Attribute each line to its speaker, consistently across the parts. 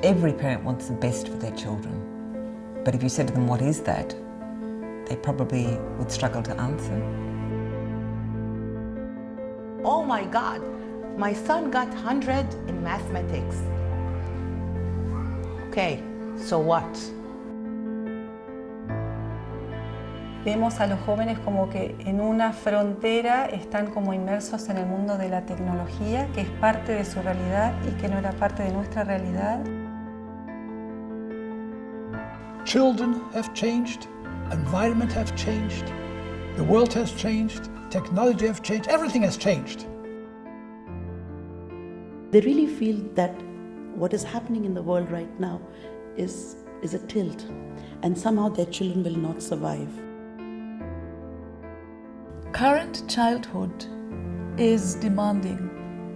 Speaker 1: Every parent wants the best for their children. But if you said to them, what is that? They probably would struggle to answer.
Speaker 2: Oh my God, my son got 100 in mathematics. Okay, so what?
Speaker 3: Vemos a los jóvenes como que en una frontera están como inmersos en el mundo de la tecnología, que es parte de su realidad y que no era parte de nuestra realidad.
Speaker 4: Children have changed, environment have changed, the world has changed, technology has changed, everything has changed.
Speaker 5: They really feel that what is happening in the world right now is a tilt, and somehow their children will not survive.
Speaker 6: Current childhood is demanding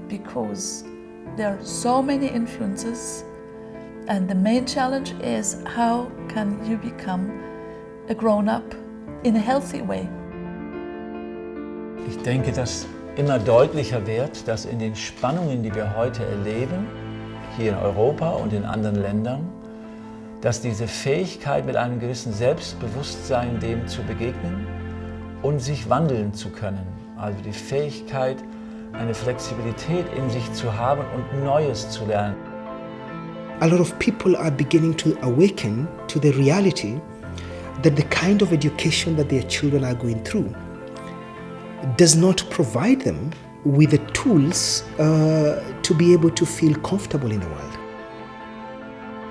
Speaker 6: because there are so many influences, and the main challenge is how can you become a grown-up in a healthy way.
Speaker 7: Ich denke, dass immer deutlicher wird, dass in den Spannungen, die wir heute erleben, hier in Europa und in anderen Ländern, dass diese Fähigkeit mit einem gewissen Selbstbewusstsein dem zu begegnen und sich wandeln zu können, also die Fähigkeit, eine Flexibilität in sich zu haben und Neues zu lernen.
Speaker 8: A lot of people are beginning to awaken to the reality that the kind of education that their children are going through does not provide them with the tools to be able to feel comfortable in the world.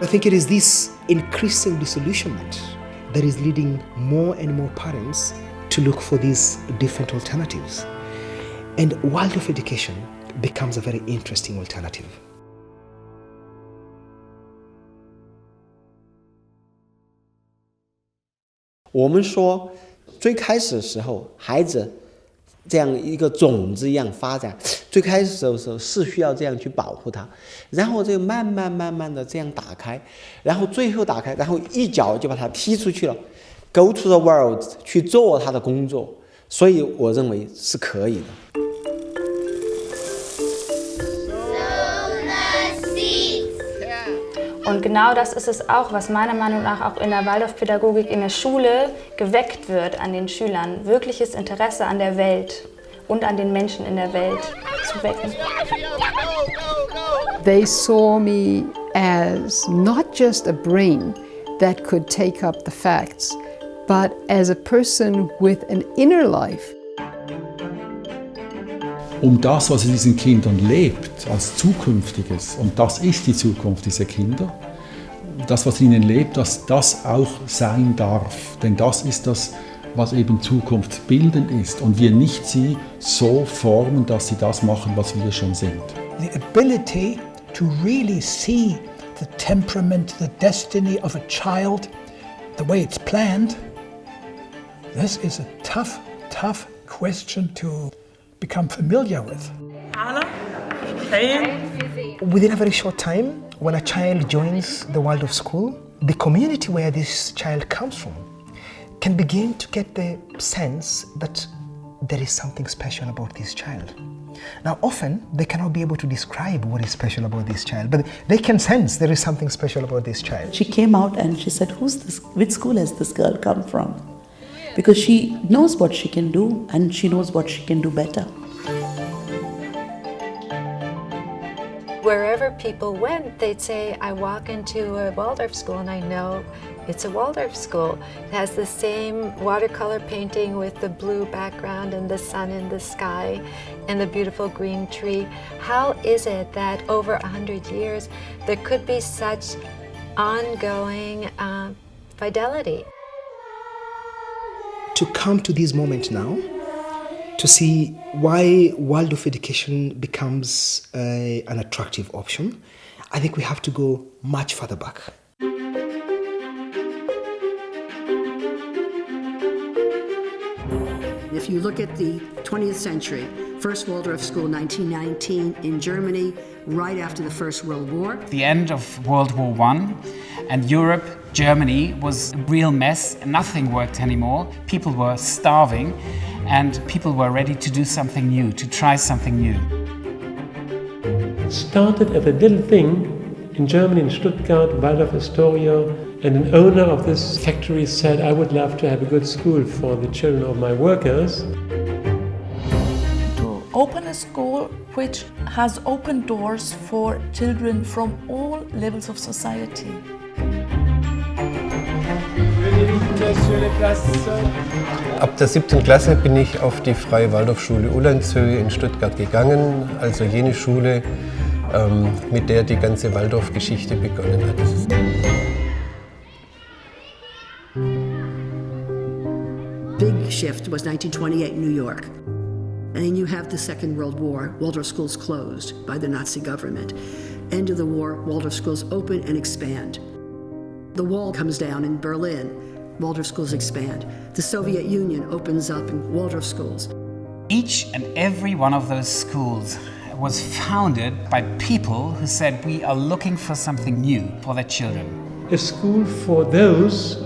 Speaker 8: I think it is this increasing disillusionment that is leading more and more parents to look for these different alternatives. And Waldorf education becomes a very interesting alternative.
Speaker 9: 我们说，最开始的时候，孩子这样一个种子一样发展，最开始的时候是需要这样去保护它，然后这个慢慢的这样打开，然后最后打开，然后一脚就把它踢出去了 ，go to the world 去做他的工作，所以我认为是可以的。
Speaker 10: Und genau das ist es auch, was meiner Meinung nach auch in der Waldorfpädagogik in der Schule geweckt wird an den Schülern, wirkliches Interesse an der Welt und an den Menschen in der Welt zu wecken.
Speaker 11: They saw me as not just a brain that could take up the facts, but as a person with an inner life.
Speaker 12: Das, was in diesen Kindern lebt, als Zukünftiges, und das ist die Zukunft dieser Kinder, das, was in ihnen lebt, dass das auch sein darf. Denn das ist das, was eben zukunftsbildend ist. Und wir nicht sie so formen, dass sie das machen, was wir schon sind.
Speaker 4: The ability to really see the temperament, the destiny of a child, the way it's planned, this is a tough question to become familiar with.
Speaker 8: Within a very short time, when a child joins the Waldorf school, the community where this child comes from can begin to get the sense that there is something special about this child. Now, often they cannot be able to describe what is special about this child, but they can sense there is something special about this child.
Speaker 5: She came out and she said, "Who's this? Which school has this girl come from?" Because she knows what she can do and she knows what she can do better.
Speaker 13: Wherever people went, they'd say, I walk into a Waldorf school and I know it's a Waldorf school. It has the same watercolor painting with the blue background and the sun in the sky and the beautiful green tree. How is it that over 100 years there could be such ongoing fidelity?
Speaker 8: To come to this moment now, to see why Waldorf education becomes an attractive option, I think we have to go much further back.
Speaker 14: If you look at the 20th century, first Waldorf school, 1919 in Germany, right after the First World War.
Speaker 15: The end of World War I, and Europe, Germany was a real mess. Nothing worked anymore. People were starving, and people were ready to do something new, to try something new.
Speaker 16: It started as a little thing in Germany, in Stuttgart, Waldorf Astoria, and an owner of this factory said, I would love to have a good school for the children of my workers.
Speaker 6: To open a school which has open doors for children from all levels of society.
Speaker 17: Ab der 7. Klasse bin ich auf die Freie Waldorfschule Ulandshöhe in Stuttgart gegangen, also jene Schule, mit der die ganze Waldorf-Geschichte begonnen hat.
Speaker 14: Big shift was 1928 in New York. And then you have the Second World War, Waldorf schools closed by the Nazi government. End of the war, Waldorf schools open and expand. The wall comes down in Berlin, Waldorf schools expand. The Soviet Union opens up in Waldorf schools.
Speaker 15: Each and every one of those schools was founded by people who said, we are looking for something new for their children.
Speaker 16: A school for those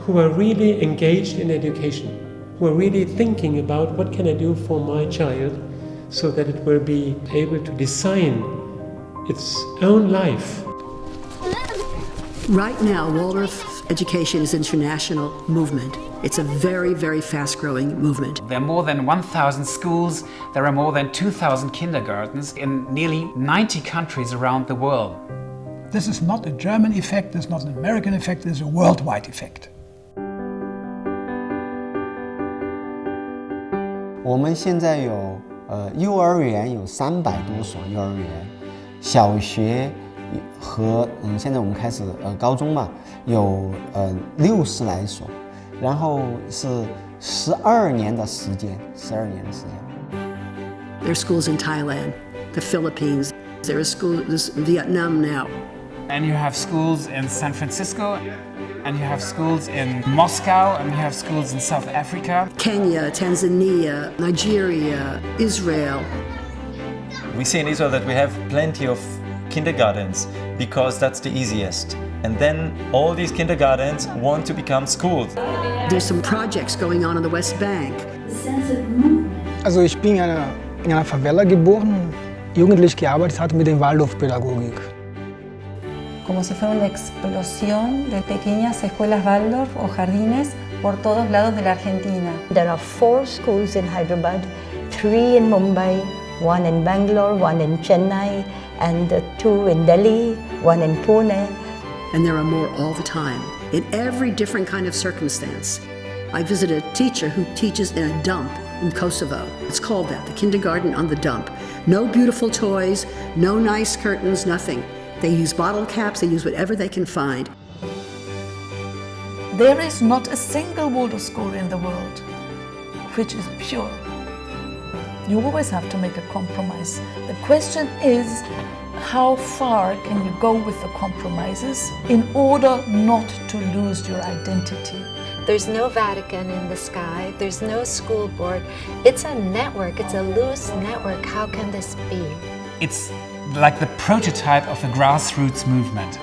Speaker 16: who are really engaged in education, who are really thinking about what can I do for my child so that it will be able to design its own life.
Speaker 14: Right now, Waldorf education is an international movement. It's a very, very fast-growing movement.
Speaker 15: There are more than 1,000 schools, there are more than 2,000 kindergartens in nearly 90 countries around the world.
Speaker 4: This is not a German effect, this is not an American effect, this is a worldwide effect.
Speaker 9: 我们现在有幼儿园有300多所幼儿园，小学和现在我们开始高中嘛，有60来所，然后是12年的时间。
Speaker 14: There are schools in Thailand, the Philippines. There are schools in Vietnam now.
Speaker 15: And you have schools in San Francisco, and you have schools in Moscow, and you have schools in South Africa.
Speaker 14: Kenya, Tanzania, Nigeria, Israel.
Speaker 18: We see in Israel that we have plenty of kindergartens because that's the easiest. And then all these kindergartens want to become schools.
Speaker 14: There's some projects going on the West Bank.
Speaker 19: Also ich bin in einer Favela geboren, jugendlich gearbeitet hatte mit der Waldorf-Pädagogik.
Speaker 3: Como si fuera una explosión de pequeñas escuelas Waldorf o jardines por todos lados de la Argentina.
Speaker 20: There are 4 schools in Hyderabad, 3 in Mumbai, 1 in Bangalore, 1 in Chennai, and 2 in Delhi, 1 in Pune.
Speaker 14: And there are more all the time, in every different kind of circumstance. I visited a teacher who teaches in a dump in Kosovo. It's called that, the kindergarten on the dump. No beautiful toys, no nice curtains, nothing. They use bottle caps, they use whatever they can find.
Speaker 6: There is not a single Waldorf school in the world which is pure. You always have to make a compromise. The question is, how far can you go with the compromises in order not to lose your identity?
Speaker 13: There's no Vatican in the sky, there's no school board. It's a network, it's a loose network. How can this be?
Speaker 15: It's like the prototype of the grassroots movement.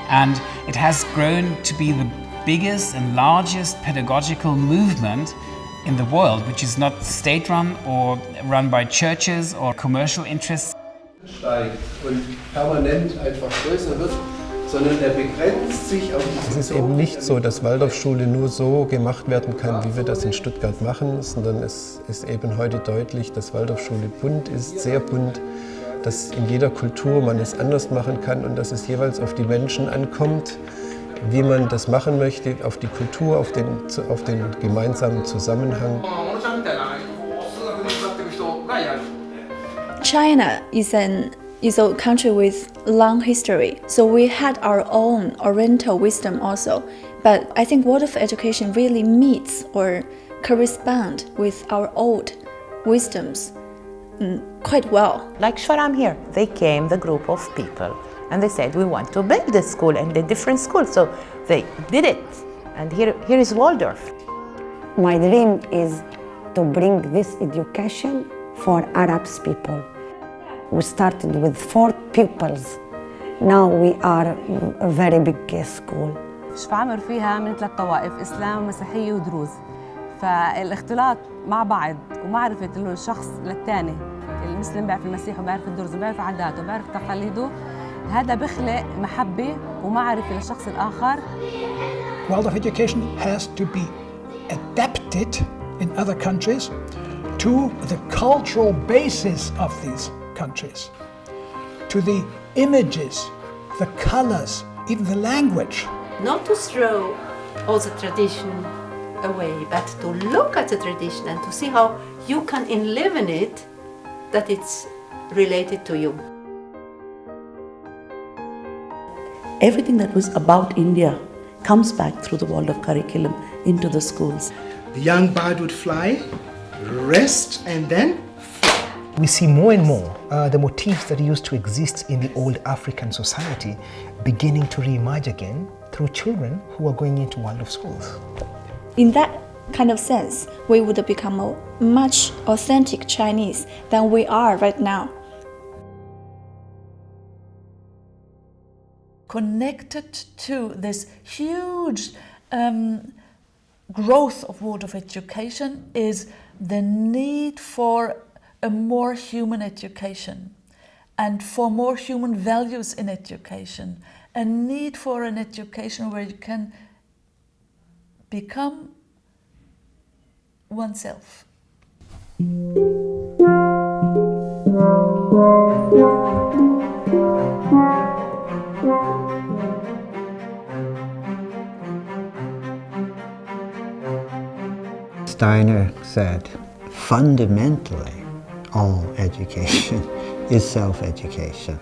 Speaker 15: And it has grown to be the biggest and largest pedagogical movement in the world, which is not state-run or run by churches or commercial interests.
Speaker 17: Steigt und permanent einfach größer wird, sondern der begrenzt sich auf Es ist eben nicht so, dass Waldorfschule nur so gemacht werden kann, wie wir das in Stuttgart machen, sondern es ist eben heute deutlich, dass Waldorfschule bunt ist, sehr bunt, dass in jeder Kultur man es anders machen kann und dass es jeweils auf die Menschen ankommt, wie man das machen möchte, auf die Kultur, auf den gemeinsamen Zusammenhang.
Speaker 21: China is a country with long history, so we had our own Oriental wisdom also. But I think Waldorf education really meets or corresponds with our old wisdoms quite well.
Speaker 2: Like Sharam here, they came, the group of people, and they said, we want to build this school and a different school. So they did it. And here is Waldorf.
Speaker 22: My dream is to bring this education for Arab people. We started with 4 pupils. Now we are a very big school.
Speaker 23: شفعمر فيها من 3 طوائف، إسلام مسيحية ودروز. فالاختلاط مع بعض ومعرفة الشخص للثاني، المسلم بيعرف المسيح وبيعرف الدرز وبيعرف عاداته وبيعرف تقاليده، هذا بخلق محبة ومعرفة للشخص الآخر.
Speaker 4: Waldorf education has to be adapted in other countries to the cultural basis of these countries, to the images, the colors, even the language.
Speaker 1: Not to throw all the tradition away, but to look at the tradition and to see how you can live in it, that it's related to you.
Speaker 5: Everything that was about India comes back through the Waldorf curriculum into the schools.
Speaker 8: The young bird would fly, rest, and then fly. We see more and more the motifs that used to exist in the old African society beginning to re-emerge again through children who are going into Waldorf schools.
Speaker 21: In that kind of sense, we would become a much authentic Chinese than we are right now.
Speaker 6: Connected to this huge growth of Waldorf education is the need for a more human education and for more human values in education, a need for an education where you can become oneself.
Speaker 7: Steiner said, fundamentally, all education is self-education.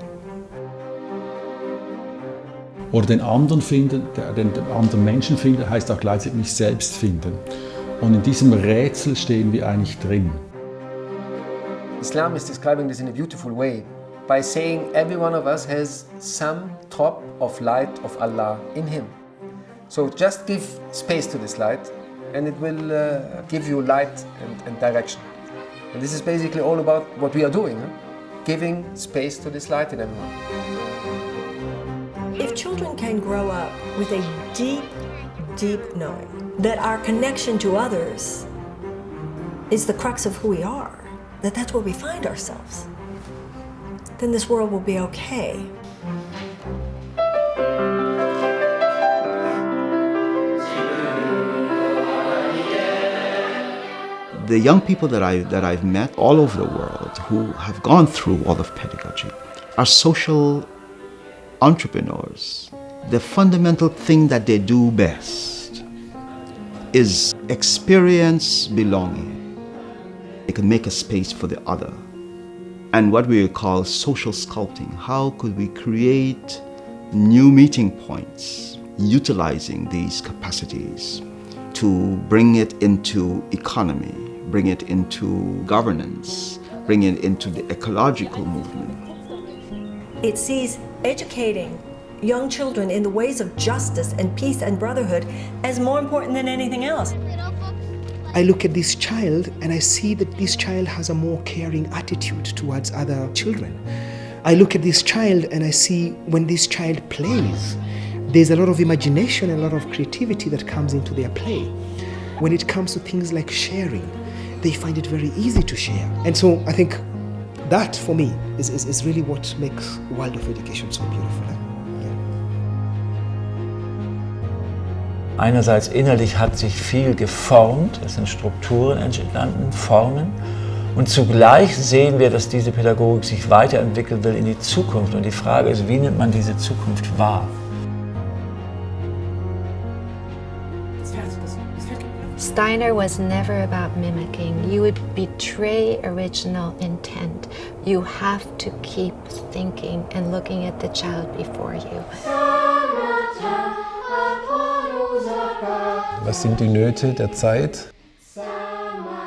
Speaker 12: Oder den anderen finden, den anderen Menschen finden, heißt auch gleichzeitig mich selbst finden. Und in diesem Rätsel stehen wir eigentlich drin.
Speaker 10: Islam is describing this in a beautiful way by saying every one of us has some drop of light of Allah in him. So just give space to this light and it will give you light and direction. And this is basically all about what we are doing, giving space to this light in everyone.
Speaker 24: If children can grow up with a deep, deep knowing that our connection to others is the crux of who we are, that that's where we find ourselves, then this world will be okay.
Speaker 25: The young people that I've met all over the world who have gone through Waldorf pedagogy are social entrepreneurs. The fundamental thing that they do best is experience belonging. They can make a space for the other. And what we call social sculpting. How could we create new meeting points utilizing these capacities to bring it into economy, bring it into governance, bring it into the ecological movement.
Speaker 24: It sees educating young children in the ways of justice and peace and brotherhood as more important than anything else.
Speaker 8: I look at this child and I see that this child has a more caring attitude towards other children. I look at this child and I see when this child plays, there's a lot of imagination and a lot of creativity that comes into their play. When it comes to things like sharing, they find it very easy to share. And so I think that for me is really what makes Waldorf education so beautiful.
Speaker 18: Einerseits innerlich hat sich viel geformt, es sind Strukturen entstanden, Formen. Und zugleich sehen wir, dass diese Pädagogik sich weiterentwickeln will in die Zukunft. Und die Frage ist, wie nimmt man diese Zukunft wahr?
Speaker 13: Steiner was never about mimicking. You would betray original intent. You have to keep thinking and looking at the child before you.
Speaker 17: Was sind die Nöte der Zeit?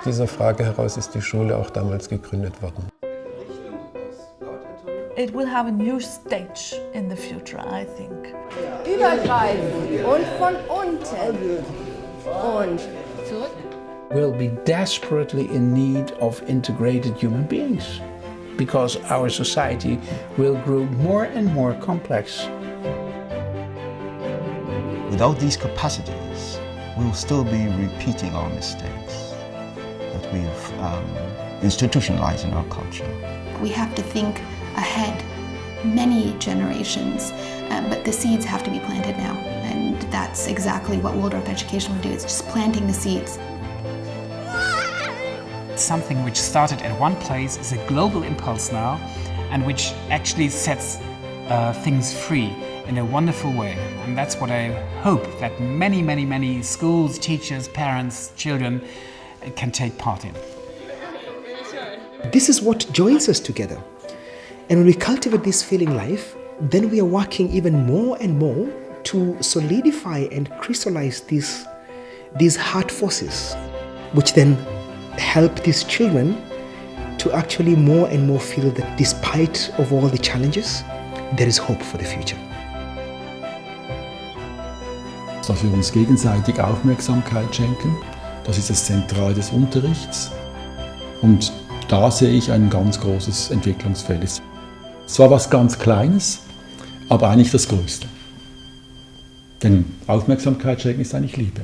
Speaker 17: Dieser Frage heraus ist die Schule auch damals gegründet worden.
Speaker 6: It will have a new stage in the future, I think.
Speaker 26: Übergreifen und von unten und zurück.
Speaker 27: We'll be desperately in need of integrated human beings because our society will grow more and more complex.
Speaker 25: Without these capacities, we will still be repeating our mistakes that we've institutionalized in our culture.
Speaker 28: We have to think ahead
Speaker 3: many generations, but the seeds have to be planted now. And that's exactly what Waldorf education will do. It's just planting the seeds.
Speaker 15: Something which started at one place is a global impulse now, and which actually sets things free in a wonderful way. And that's what I hope that many, many, many schools, teachers, parents, children can take part in.
Speaker 8: This is what joins us together. And when we cultivate this feeling life, then we are working even more and more to solidify and crystallize these heart forces, which then help these children to actually more and more feel that despite of all the challenges, there is hope for the future.
Speaker 12: Dass wir uns gegenseitig Aufmerksamkeit schenken, das ist das Zentrale des Unterrichts. Und da sehe ich ein ganz großes Entwicklungsfeld. Es war was ganz Kleines, aber eigentlich das Größte. Denn Aufmerksamkeit schenken ist eigentlich Liebe.